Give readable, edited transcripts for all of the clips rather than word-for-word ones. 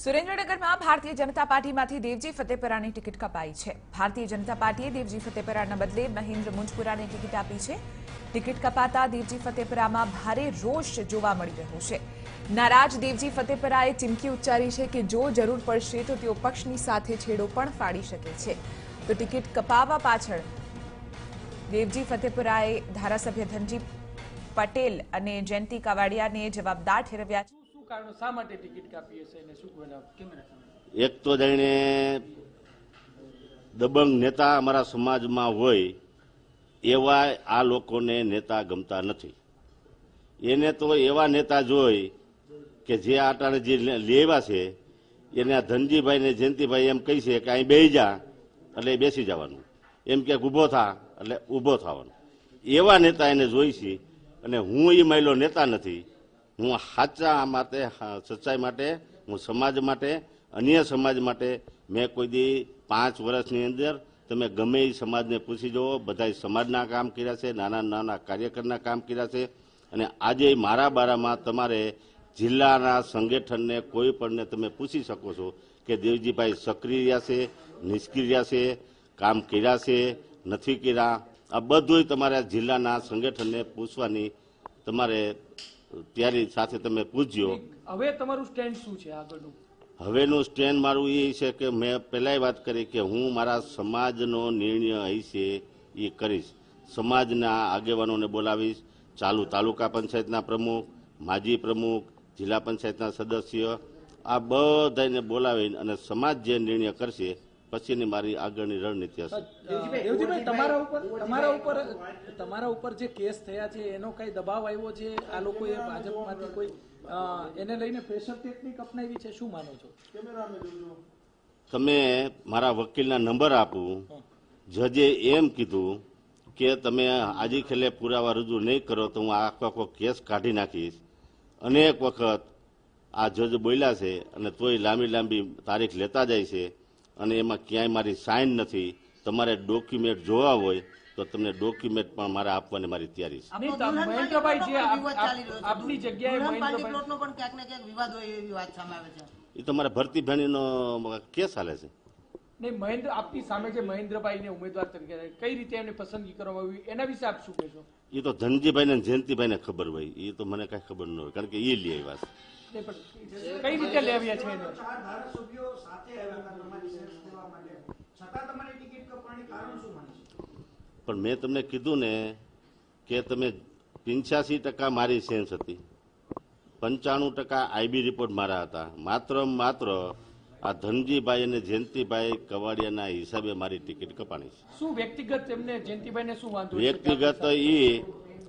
સુરેન્દ્રનગરમાં ભારતીય જનતા પાર્ટીમાંથી દેવજી ફતેપરાની ટિકિટ કપાઈ છે। ભારતીય જનતા પાર્ટીએ દેવજી ફતેપરાના બદલે મહેન્દ્ર મુંજપુરાને ટિકિટ આપી છે। ટિકિટ કપાતા દેવજી ફતેપરામાં ભારે રોષ જોવા મળી રહ્યો છે। નારાજ દેવજી ફતેપરાએ ચીમકી ઉચ્ચારી છે કે જો જરૂર પડશે તો તેઓ પક્ષની સાથે છેડો પણ ફાડી શકે છે। તો ટિકિટ કપાવવા પાછળ દેવજી ફતેપરાએ ધારાસભ્ય ધનજી પટેલ અને જયંતિ કાવાડિયાને જવાબદાર ઠેરવ્યા છે। एक तो जाने दबंग नेता अमरा समाज में होय एवा आ लोकोने नेता गमता नथी। एने तो एवा नेता जोई के जे आटाने जे लेवा छे एने धनजीभाई ने जयंतीभाई एम कही छे के અહીં બેસી જા એટલે બેસી જવાનું, એમ કે ઊભો થા એટલે ઊભો થવાનું। એવા नेता એને જોઈ છે અને હું એ મહિલો नेता નથી। હું સાચા માટે સચ્ચાઈ માટે હું સમાજ માટે અન્ય સમાજ માટે મેં કોઈ દી 5 વર્ષની અંદર તમે ગમે એ સમાજને પૂછી જુઓ, બધા સમાજના કામ કર્યા છે, નાના નાના કાર્યકરના કામ કર્યા છે અને આજે મારા બારામાં તમારે જિલ્લાના સંગઠનને કોઈ પણને તમે પૂછી શકો છો કે દેવજીભાઈ સક્રિય રહ્યા છે, નિષ્ક્રિય છે, કામ કર્યા છે, નથી કર્યા। આ બધું તમારા જિલ્લાના સંગઠનને પૂછવાની તમારે तैयारी साथे तमे पूछ्यो। हवे तमारू स्टेन्ड शुं छे आगळनुं? हवेनुं स्टेन्ड मारू ए छे के मैं पहेलाय वात करी के हूँ मारा समाजनो निर्णय हशे ए करीश। समाजना आगेवानोने बोलावीश, चालू तालुका पंचायतना प्रमुख, माजी प्रमुख, जिला पंचायतना सदस्य आ बधाने बोलावीने अने समाज जे निर्णय करशे पछीनी मारी आगळनी रणनीति हशे। देवजीभाई તમારા ઉપર જે કેસ થયા છે એનો કઈ દબાવ આવ્યો છે? આ લોકોએ ભાજપમાંથી કોઈ એને લઈને પ્રેશર ટેકનિક અપનાવી છે, શું માનો છો? તમે મારા વકીલના નંબર આપું, જજે એમ કીધું કે તમે આજે ખેલે પુરાવા રજૂ નહીં કરો તો હું આખો કેસ કાઢી નાખીશ। અનેક વખત આ જજ બોલ્યા છે અને તોય લાંબી લાંબી તારીખ લેતા જાય છે અને એમાં ક્યાંય મારી સાઇન નથી। તમારે ડોક્યુમેન્ટ જોવા હોય तो तमने डॉक्यूमेंट पण मारे आपवाने मारी तैयारी छे। महेंद्रभाई जे आपनी जग्याए महेंद्रभाई नो पण क्याक ने क्याक विवाद होय एवी वात सामे आवे छे। ई तो मारे भरती भेणीनो केस हाले छे। नहीं महेंद्र आपनी सामे जे महेंद्रभाई ने उम्मीदवार तरीके कई रीते एमने पसंदगी करवामां आवी एना विषे आप शुं कहेशो? ई तो धनजीभाई ने जयंतीभाई ने खबर होय, ई तो मने काई खबर न होय कारण के ई ली आव्या छे। कई रीते ले आव्या छे? चार धारासभ्यो साथे आव्या હતા તમારી સેન્સ દેવા માટે, છતાં તમારી ટિકિટ કપાણી કારણ શું માને છે? પણ મેં તમને કીધું ને કે તમે 85% મારી સેન્સ હતી, 95% આઈબી રિપોર્ટ મારા હતા। માત્ર આ ધનજીભાઈ અને જયંતીભાઈ કવાડિયાના હિસાબે મારી ટિકિટ કપાણી છે। શું વ્યક્તિગત એમને જયંતીભાઈને શું વાંધો? વ્યક્તિગત એ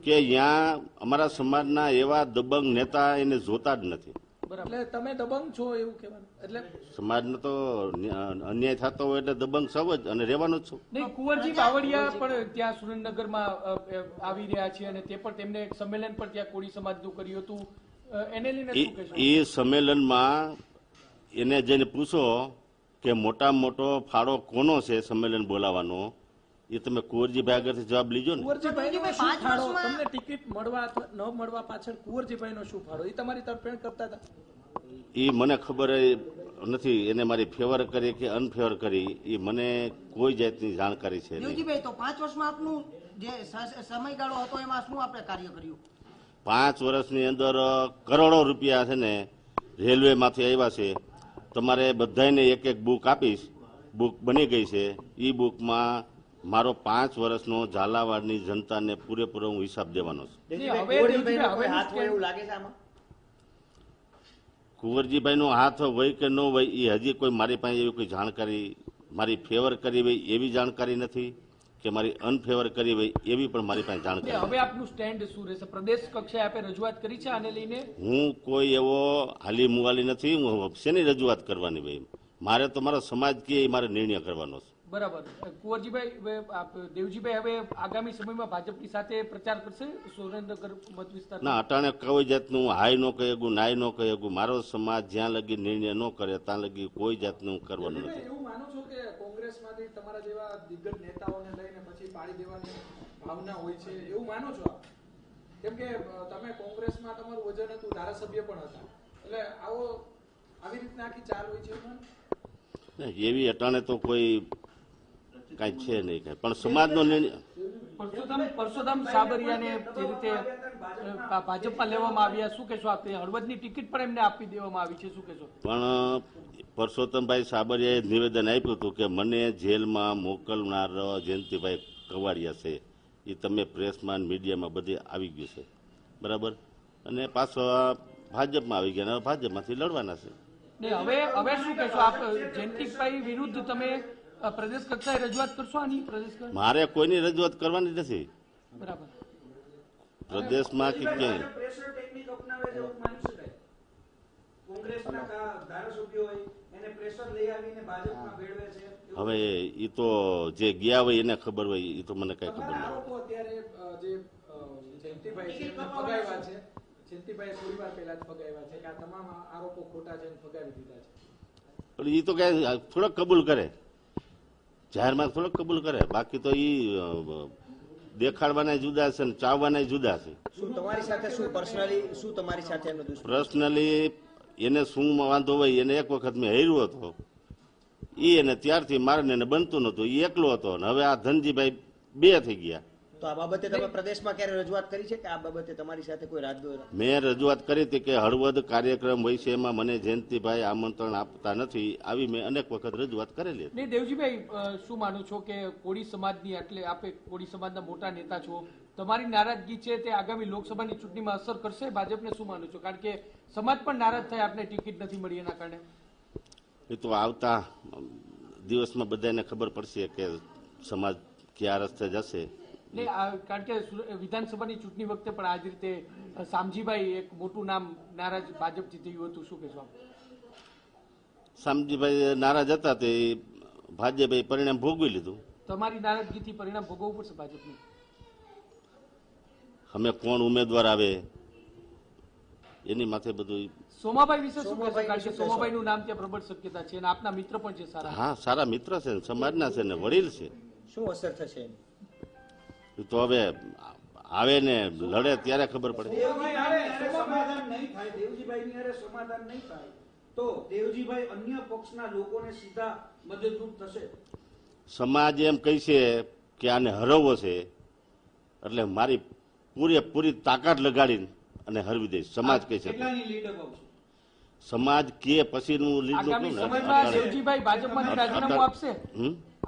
કે અહીંયા અમારા સમાજના એવા દબંગ નેતા એને જોતા જ નથી। એટલે તમે દબંગ છો એવું કહેવાનું? એટલે સમાજનો તો અન્યાય થતો હોય એટલે દબંગ સૌ જ અને રહેવાનો જ છું। નહીં, કુંવરજી બાવળિયા પણ ત્યાં સુરેન્દ્રનગરમાં આવી રહ્યા છે અને તે પણ તેમને એક સંમેલન પણ ત્યાં કોળી સમાજનું કર્યું હતું, એને લઈને શું કહેશો? એ સંમેલનમાં એને જઈને પૂછો કે મોટામાં મોટો ફાળો કોનો છે સંમેલન બોલાવવાનો, એ તમે કુંવરજીભાઈ આગળથી જવાબ લીજો ને। કુંવરજીભાઈનો શું ફાળો? તમને ટિકિટ મળવા અથવા ન મળવા પાછળ કુંવરજીભાઈનો શું ફાળો એ તમારી તરફેણ કરતા હતા? એ મને ખબર નથી એને મારી ફેવર કરી કે અનફેવર કરી, એ મને કોઈ જાતની જાણકારી છે નહીં। દેવજીભાઈ તો 5 વર્ષમાં આપનું જે સમયગાળો હતો એમાં શું આપણે કાર્ય કર્યું? 5 વર્ષની અંદર કરોડો રૂપિયા છે ને રેલવેમાંથી આવ્યા છે। તમારે બધાને એક એક બુક આપીશ, બુક બની ગઈ છે। એ બુકમાં મારો 5 વર્ષનો ઝાલાવાડની જનતાને પૂરેપૂરો હું હિસાબ દેવાનો છું। કુંવરજીભાઈનો હાથ હોય કે ન હોય એ હજી કોઈ મારી પાસે એવી કોઈ જાણકારી, મારી ફેવર કરી હોય એવી જાણકારી નથી કે મારી અનફેવર કરી હોય એવી પણ મારી પાસે જાણકારી। હવે આપનું સ્ટેન્ડ શું રહેશે? પ્રદેશ કક્ષાએ આપે રજૂઆત કરી છે આને લઈને? હું કોઈ એવો હાલી મુવાલી નથી, હું શેની રજૂઆત કરવાની ભાઈ? મારે તો મારો સમાજ કે મારે નિર્ણય કરવાનો છે। બરાબર। કુંવરજીભાઈ, દેવજીભાઈ હવે આગામી સમયમાં ભાજપની સાથે પ્રચાર કરશે સુરેન્દ્રનગર મત વિસ્તાર? ના, અટાણે કોઈ જાતનું હાઈ ન કહેગું, નાય ન કહેગું, મારો સમાજ જ્યાં લગી નિર્ણય ન કરે ત્યાં લગી કોઈ જાતનું કરવાનું નથી। એવું માનો છો કે કોંગ્રેસમાંથી તમારા જેવા દિગ્ગજ નેતાઓને લઈને પછી પાડી દેવાની ભાવના હોય છે, એવું માનો છો આપ? કેમ કે તમે કોંગ્રેસમાં તમારું વજન હતું, ધારાસભ્ય પણ હતા, એટલે આવો આવી રીતના આખી ચાલ હોય છે એવું માનો? એવી અટાણે તો કોઈ કાંઈ છે નહીં કાંઈ, પણ સમાજનો નિર્ણય પરસોત્તમ સાબરિયાને જે રીતે ભાજપમાં લેવામાં આવ્યા, શું કહેશો આપ? હળવદની ટિકિટ પણ એમને આપી દેવામાં આવી છે, શું કહેશો? પણ પરસોત્તમભાઈ સાબરિયાએ નિવેદન આપ્યું હતું કે મને જેલમાં મોકલનાર જયંતિભાઈ કવાડિયા છે એ તમે પ્રેસમાં મીડિયામાં બધે આવી ગયું છે, બરાબર, અને પાછો ભાજપમાં આવી ગયા અને ભાજપમાંથી લડવાના છે. ને હવે શું કહેશો આપ? જયંતિભાઈ વિરુદ્ધ તમે પ્રદેશ કક્ષાએ રજૂઆત કરશો આની? પ્રદેશ કક્ષાએ? મારે કોઈની રજૂઆત કરવાની નથી બરાબર. પ્રદેશમાં કે ક્યાંય. પ્રેશર ટેકનિક અપનાવે છે એવું માની શકાય. કોંગ્રેસના ધારાસભ્યો હોય એને પ્રેશર લઈ આવીને ભાજપમાં ભેળવે છે. હવે એ તો જે ગયા હોય એને ખબર હોય, એ તો મને કઈ ખબર તમારા નથી. આરોપો અત્યારે જે જયંતિભાઈ છે એમને ફગાવ્યા છે, જયંતિભાઈએ થોડી વાર પહેલા જ ફગાવ્યા છે કે આ તમામ આરોપો ખોટા છે અને ફગાવી દીધા છે. પણ એ તો કઈ થોડોક કબૂલ કરે, જાહેરમાં થોડોક કબૂલ કરે, બાકી તો એ દેખાડવાના જુદા છે ને ચાવવાના જુદા છે. શું તમારી સાથે શું પર્સનલી શું તમારી સાથે એનો દુશ્મન? પર્સનલી એને શું વાંધો હોય, એને એક વખત મેં હેર્યો હતો, એને ત્યારથી મારને એને બનતું નહોતું, એ એકલો હતો, ને હવે આ ધનજીભાઈ બે થઈ ગયા. તો આ બાબતે તમે પ્રદેશમાં ક્યારે રજૂઆત કરી છે કે આ બાબતે તમારી સાથે કોઈ રાજદ્રોહ? મેં રજૂઆત કરી હતી કે હળવદ કાર્યક્રમ હોય છે એમાં મને જયંતિભાઈ આમંત્રણ આપતા નથી, આવી મેં અનેક વખત રજૂઆત કરેલી હતી. નહીં, દેવજીભાઈ શું માનો છો કે કોળી સમાજની, એટલે આપે કોળી સમાજના મોટા નેતા છો, તમારી નારાજગી છે તે આગામી લોકસભાની ચૂંટણીમાં અસર કરશે ભાજપને? શું માનો છો? કારણ કે સમાજ પણ નારાજ થાય આપને ટિકિટ નથી મળી એના કારણે. એ તો આવતા દિવસમાં બધાને ખબર પડશે કે સમાજ કયા રસ્તે જશે. ને કારણ કે વિધાનસભાની ચૂંટણી વખતે પણ આ જ રીતે શામજીભાઈ એક મોટું નામ નારાજ ભાજપથી થયું હતું, શું કહેશો આપ? શામજીભાઈ નારાજ હતા તે ભાજપે પરિણામ ભોગવી લીધું. તમારી નારાજગીથી પરિણામ ભોગવવું પડશે ભાજપને. અમે કોણ ઉમેદવાર આવે એની માથે બધું. સોમાભાઈ વિશે શું કહેશો? કારણ કે સોમાભાઈનું નામ ત્યાં પ્રબળ શક્યતા છે અને આપના મિત્ર પણ છે સારા. હા, સારા મિત્ર છે ને સમાજના છે ને વડીલ છે. શું અસર થશે એની? એ તો હવે આવે ને લડે ત્યારે ખબર પડે. દેવજીભાઈ હારે સમાધાન નહીં થાય, દેવજીભાઈની હારે સમાધાન નહીં થાય તો દેવજીભાઈ અન્ય પક્ષના લોકોને સીધા મદદરૂપ થશે. સમાજ એમ કહી છે કે આને હરવવો છે, એટલે મારી પૂરેપૂરી તાકાત લગાડીને અને હરવી દઈશ. સમાજ કહે છે, કેટલાની લીડ અપાવશે? સમાજ કે પછીનું લીધું આગામી સમયમાં દેવજીભાઈ ભાજપમાંથી રાજીનામું આપશે?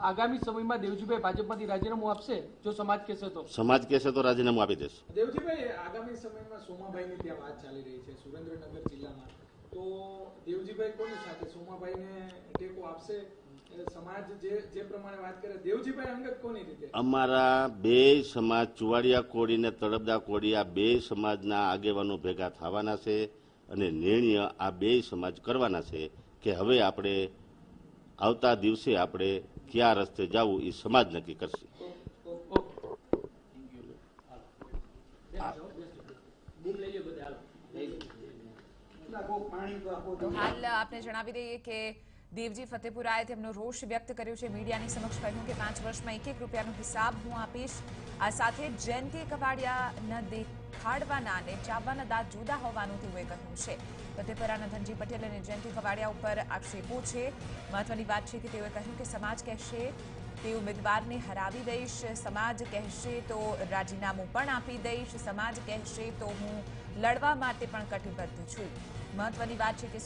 આગામી સમયમાં દેવજીભાઈ ભાજપમાંથી રાજીનામું આપશે જો સમાજ કહેશે તો? સમાજ કહેશે તો રાજીનામું આપી દેશે. દેવજીભાઈ, આગામી સમયમાં સોમાભાઈની ત્યાં વાત ચાલી રહી છે સુરેન્દ્રનગર જિલ્લામાં, તો દેવજીભાઈ કોની સાથે સોમાભાઈને ટેકો આપશે? સમાજ જે પ્રમાણે વાત કરે દેવજીભાઈ અંગત કોની રીતે? અમારા બે સમાજ, ચુવાડિયા કોળી ને તળપદા કોળી, આ બે સમાજના આગેવાનો ભેગા થવાના છે અને નિર્ણય આ બે સમાજ કરવાના છે કે હવે આપણે આવતા દિવસે આપણે કયા રસ્તે જવું એ સમાજ નક્કી કરશે. તો હાલ આપને જણાવી દઈએ કે દેવજી ફતેપુરાએ તેમનો રોષ વ્યક્ત કર્યો છે. મીડિયાની સમક્ષ કહ્યું કે 5 વર્ષમાં 1 રૂપિયાનો હિસાબ હું આપીશ. આ સાથે જયંતિ કવાડિયાના દેખાડવાના અને ચાવવાના દાંત જુદા હોવાનું તેઓએ કહ્યું છે. ફતેપુરાના ધનજી પટેલ અને જયંતિ કવાડિયા ઉપર આક્ષેપો છે. મહત્વની વાત છે કે તેઓએ કહ્યું કે સમાજ કહેશે તે ઉમેદવારને હરાવી દઈશ, સમાજ કહેશે તો રાજીનામું પણ આપી દઈશ, સમાજ કહેશે તો હું લડવા માટે પણ કટિબદ્ધ છું. મહત્વની વાત છે કે